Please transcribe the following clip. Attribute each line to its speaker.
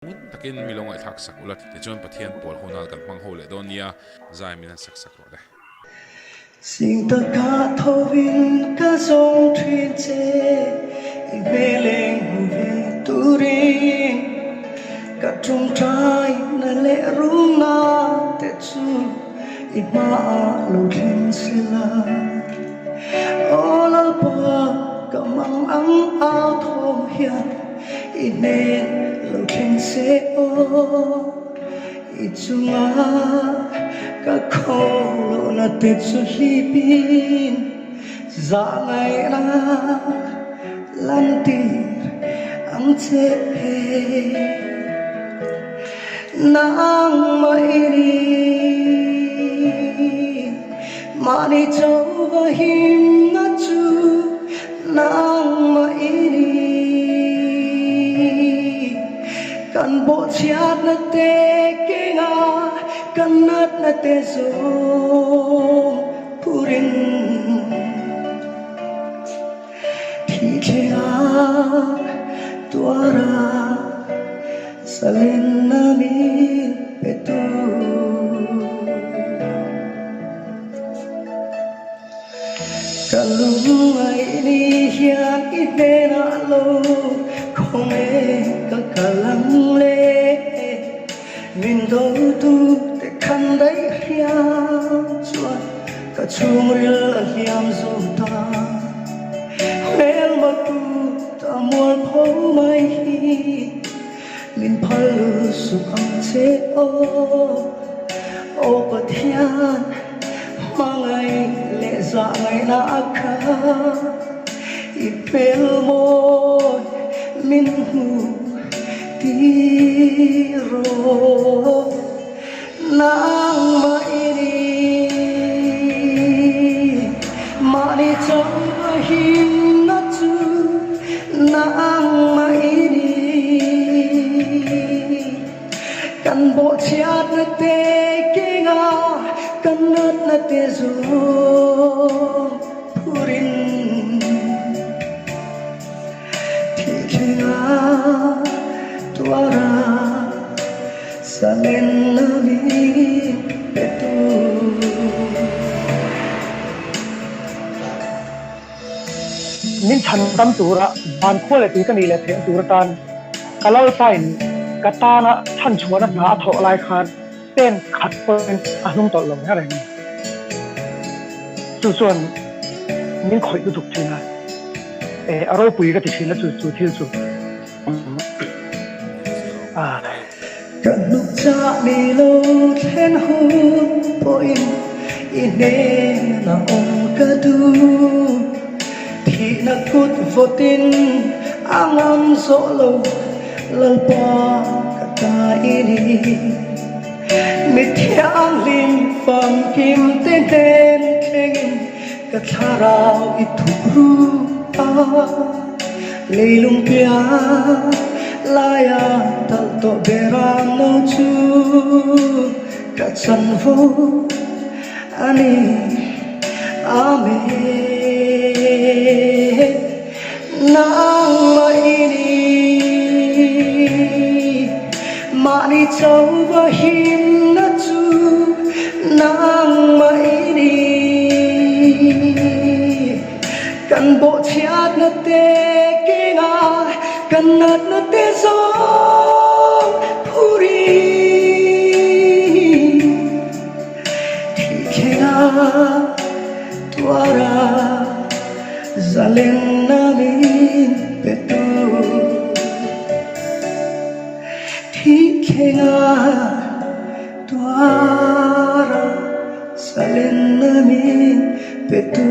Speaker 1: takin milong ai thak sak ulat te chon pathian pol honal kan mang ho le donia zai min sak sak ro de
Speaker 2: sing ta ka thovin ka song thrin che I beleng ve turin ka trung trai na le rung na te chu I ma lo khin sila all pa ka mang ang ao thong hian I nên lo khin se o I chunga ka kholo na te chu hipin za ngai na lan tir ang che nang mai mani châu và him na chu nang mai kan bo chiat na te kenga kan nat na te zo purin thi khenga tuara salen na mi petu kalung ai ni hian I te na lo không e ka kalang le min do tu te khan dai hiam chua ka chung ril hiam zo ta mel ma tu ta mol pho mai hi min phal su ang che o pathian mangai le za ngai na kha I pel mo min hu ti ro nang mai mani chong him na chu nang mai kan bo chiat na te kenga kan nat na te zo purin thi khenga tuara salen na mi petu
Speaker 3: nin than tam tura ban khole ti kan ni le the tur tan kalal pain katana than chhuana na tho lai khan ten khat pen anung tol lom ha reng chu chuan nin khoi tu thuk thina aro pui ka ti thina chu thil chu
Speaker 2: kan lúc cha đi lâu then hôn bội ine na om ka du thì na cút vô tin angam solo lalpa kata ini mi thiang lim pham kim ten ten kengin ka tharau I thuru leilung pia laya tal to berang no chu ka chan vo ani ame nang mai mani châu và him na chu nang mai kan bo chiat na te kenga kan nat na te zo puri thi khenga tuara zalen na min petu thi khenga tuara salen na min petu